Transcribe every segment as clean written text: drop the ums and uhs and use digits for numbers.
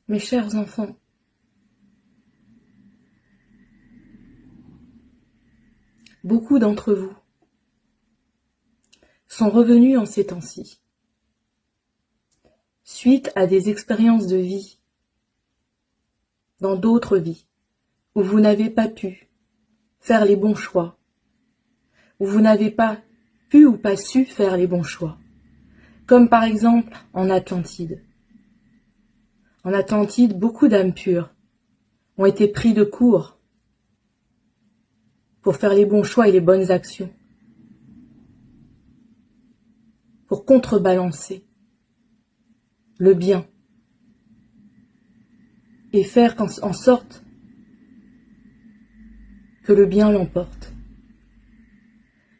Mes chers enfants, beaucoup d'entre vous sont revenus en ces temps-ci, suite à des expériences de vie, dans d'autres vies, où vous n'avez pas pu faire les bons choix, où vous n'avez pas pu ou pas su faire les bons choix, comme par exemple en Atlantide. En Atlantide, beaucoup d'âmes pures ont été pris de court pour faire les bons choix et les bonnes actions, pour contrebalancer le bien et faire en sorte que le bien l'emporte.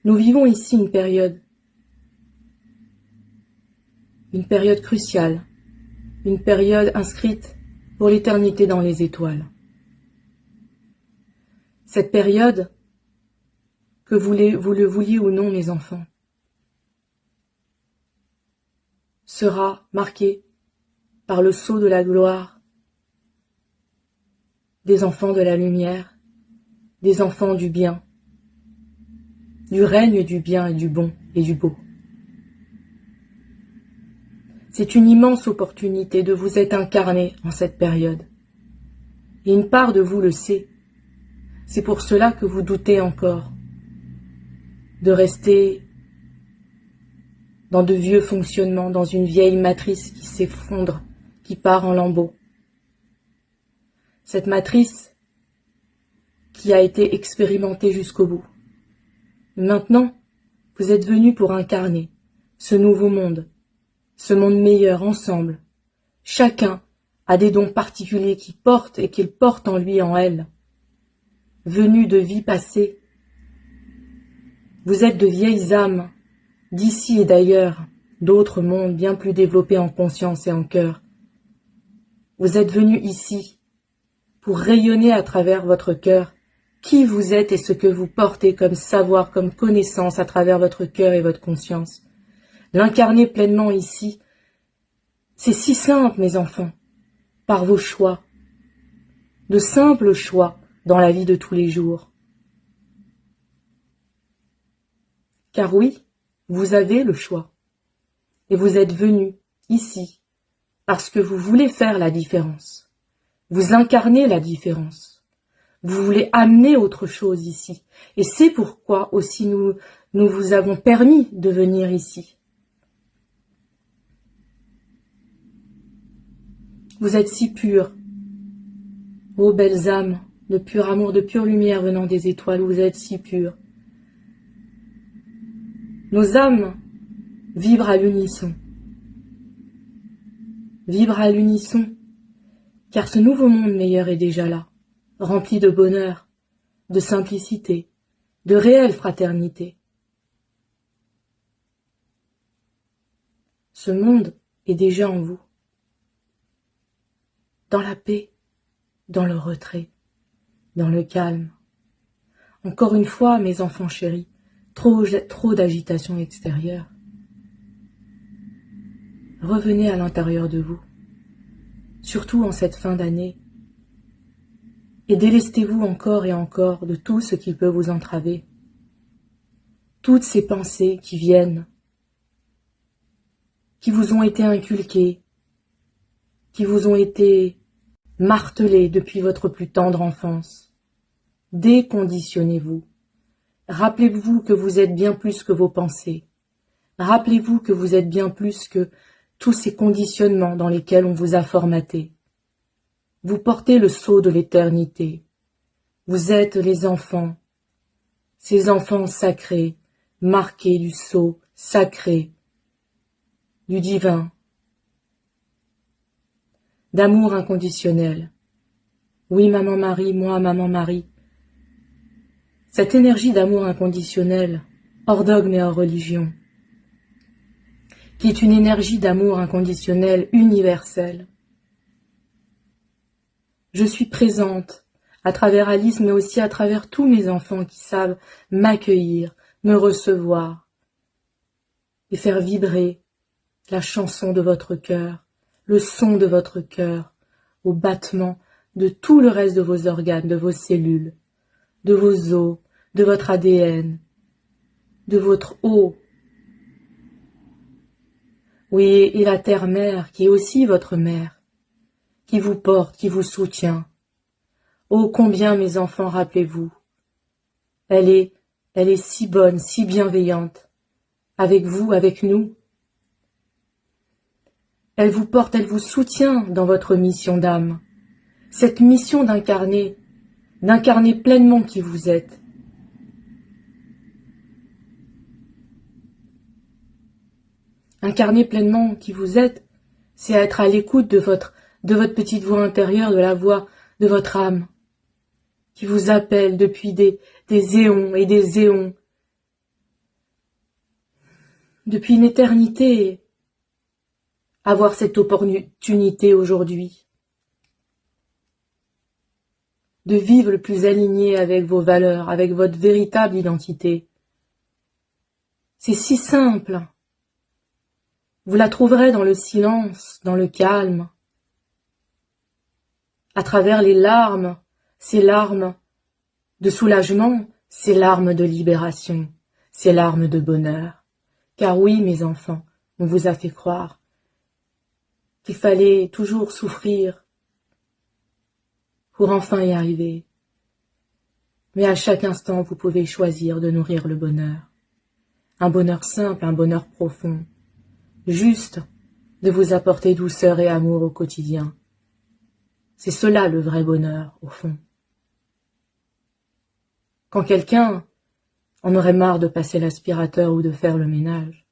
Nous vivons ici une période cruciale, une période inscrite pour l'éternité dans les étoiles. Cette période, que vous le vouliez ou non, mes enfants, sera marquée par le sceau de la gloire des enfants de la lumière, des enfants du bien, du règne du bien et du bon et du beau. C'est une immense opportunité de vous être incarné en cette période. Et une part de vous le sait. C'est pour cela que vous doutez encore de rester dans de vieux fonctionnements, dans une vieille matrice qui s'effondre, qui part en lambeaux. Cette matrice qui a été expérimentée jusqu'au bout. Maintenant, vous êtes venus pour incarner ce nouveau monde, ce monde meilleur ensemble. Chacun a des dons particuliers qu'il porte et qu'il porte en lui et en elle. Venus de vies passées, vous êtes de vieilles âmes, d'ici et d'ailleurs, d'autres mondes bien plus développés en conscience et en cœur. Vous êtes venus ici pour rayonner à travers votre cœur qui vous êtes et ce que vous portez comme savoir, comme connaissance à travers votre cœur et votre conscience. L'incarner pleinement ici, c'est si simple, mes enfants, par vos choix, de simples choix dans la vie de tous les jours. Car oui, vous avez le choix, et vous êtes venus ici parce que vous voulez faire la différence. Vous incarnez la différence. Vous voulez amener autre chose ici. Et c'est pourquoi aussi nous vous avons permis de venir ici. Vous êtes si purs, ô belles âmes, de pur amour, de pure lumière venant des étoiles, vous êtes si purs. Nos âmes vibrent à l'unisson. Vibrent à l'unisson, car ce nouveau monde meilleur est déjà là, rempli de bonheur, de simplicité, de réelle fraternité. Ce monde est déjà en vous, dans la paix, dans le retrait, dans le calme. Encore une fois, mes enfants chéris, trop d'agitation extérieure. Revenez à l'intérieur de vous, surtout en cette fin d'année, et délestez-vous encore et encore de tout ce qui peut vous entraver. Toutes ces pensées qui viennent, qui vous ont été inculquées, qui vous ont été martelées depuis votre plus tendre enfance. Déconditionnez-vous. Rappelez-vous que vous êtes bien plus que vos pensées. Rappelez-vous que vous êtes bien plus que tous ces conditionnements dans lesquels on vous a formaté. Vous portez le sceau de l'éternité. Vous êtes les enfants, ces enfants sacrés, marqués du sceau sacré, du divin, d'amour inconditionnel. Oui, Maman Marie, moi, Maman Marie. Cette énergie d'amour inconditionnel, hors dogme et hors religion, qui est une énergie d'amour inconditionnel universelle. Je suis présente à travers Alice, mais aussi à travers tous mes enfants qui savent m'accueillir, me recevoir et faire vibrer la chanson de votre cœur, le son de votre cœur, au battement de tout le reste de vos organes, de vos cellules, de vos os, de votre ADN, de votre eau. Oui, et la terre-mère, qui est aussi votre mère, qui vous porte, qui vous soutient. Oh, combien, mes enfants, rappelez-vous, elle est si bonne, si bienveillante, avec vous, avec nous. Elle vous porte, elle vous soutient dans votre mission d'âme, cette mission d'incarner pleinement qui vous êtes. Incarner pleinement qui vous êtes, c'est être à l'écoute de votre petite voix intérieure, de la voix de votre âme, qui vous appelle depuis des éons et des éons, depuis une éternité, avoir cette opportunité aujourd'hui, de vivre le plus aligné avec vos valeurs, avec votre véritable identité. C'est si simple. Vous la trouverez dans le silence, dans le calme, à travers les larmes, ces larmes de soulagement, ces larmes de libération, ces larmes de bonheur. Car oui, mes enfants, on vous a fait croire qu'il fallait toujours souffrir pour enfin y arriver. Mais à chaque instant, vous pouvez choisir de nourrir le bonheur. Un bonheur simple, un bonheur profond, juste de vous apporter douceur et amour au quotidien. C'est cela le vrai bonheur, au fond. Quand quelqu'un en aurait marre de passer l'aspirateur ou de faire le ménage,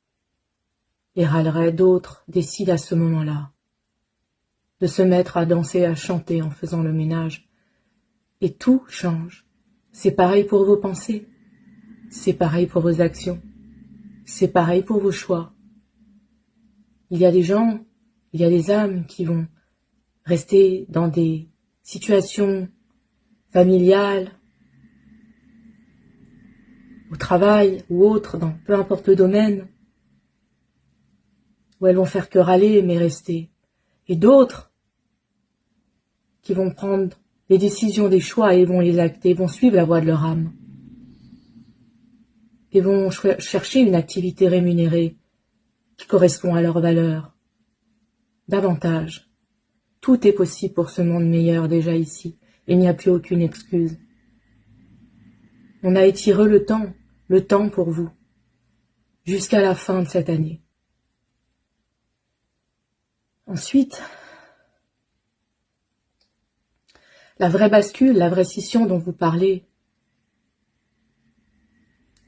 et râlerait, d'autres décident à ce moment-là de se mettre à danser, à chanter en faisant le ménage. Et tout change. C'est pareil pour vos pensées, c'est pareil pour vos actions, c'est pareil pour vos choix. Il y a des gens, il y a des âmes qui vont rester dans des situations familiales, au travail ou autres, dans peu importe le domaine, où elles vont faire que râler mais rester. Et d'autres qui vont prendre les décisions, des choix et vont les acter, vont suivre la voie de leur âme. Et vont chercher une activité rémunérée qui correspond à leurs valeurs. Davantage. Tout est possible pour ce monde meilleur déjà ici. Il n'y a plus aucune excuse. On a étiré le temps pour vous, jusqu'à la fin de cette année. Ensuite, la vraie bascule, la vraie scission dont vous parlez,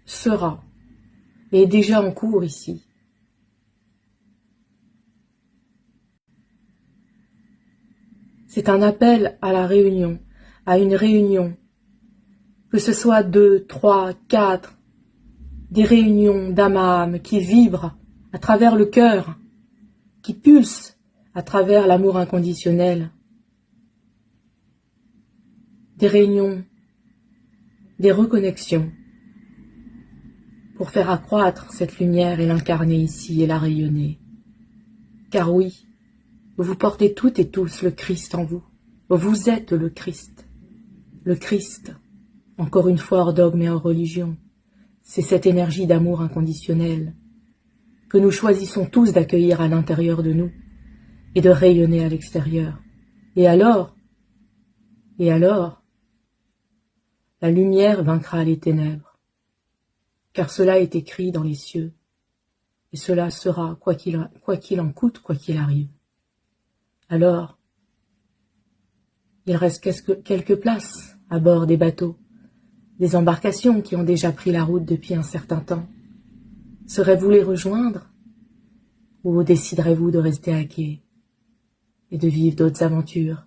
sera, et est déjà en cours ici. C'est un appel à la réunion, à une réunion, que ce soit 2, 3, 4, des réunions d'âme à âme qui vibrent à travers le cœur, qui pulsent à travers l'amour inconditionnel. Des réunions, des reconnexions, pour faire accroître cette lumière et l'incarner ici et la rayonner. Car oui, vous portez toutes et tous le Christ en vous. Vous êtes le Christ. Le Christ, encore une fois hors dogme et hors religion, c'est cette énergie d'amour inconditionnel que nous choisissons tous d'accueillir à l'intérieur de nous et de rayonner à l'extérieur. Et alors, la lumière vaincra les ténèbres, car cela est écrit dans les cieux, et cela sera, quoi qu'il en coûte, quoi qu'il arrive. Alors, il reste quelques places à bord des bateaux, des embarcations qui ont déjà pris la route depuis un certain temps. Saurez-vous les rejoindre, ou déciderez-vous de rester à quai et de vivre d'autres aventures,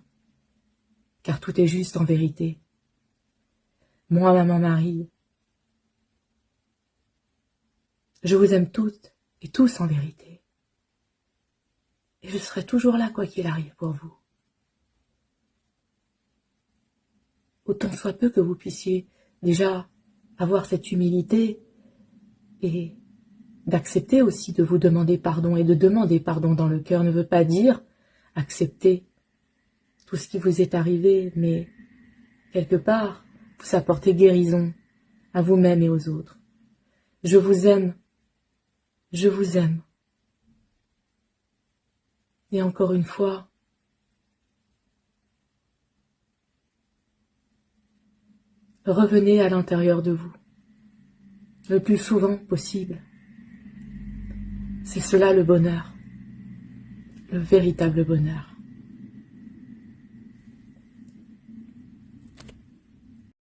car tout est juste en vérité. Moi, maman Marie, je vous aime toutes et tous en vérité. Et je serai toujours là, quoi qu'il arrive pour vous. Autant soit peu que vous puissiez déjà avoir cette humilité et d'accepter aussi de vous demander pardon. Et de demander pardon dans le cœur ne veut pas dire accepter tout ce qui vous est arrivé, mais quelque part, vous apportez guérison à vous-même et aux autres. Je vous aime. Je vous aime. Et encore une fois, revenez à l'intérieur de vous, le plus souvent possible. C'est cela le bonheur, le véritable bonheur.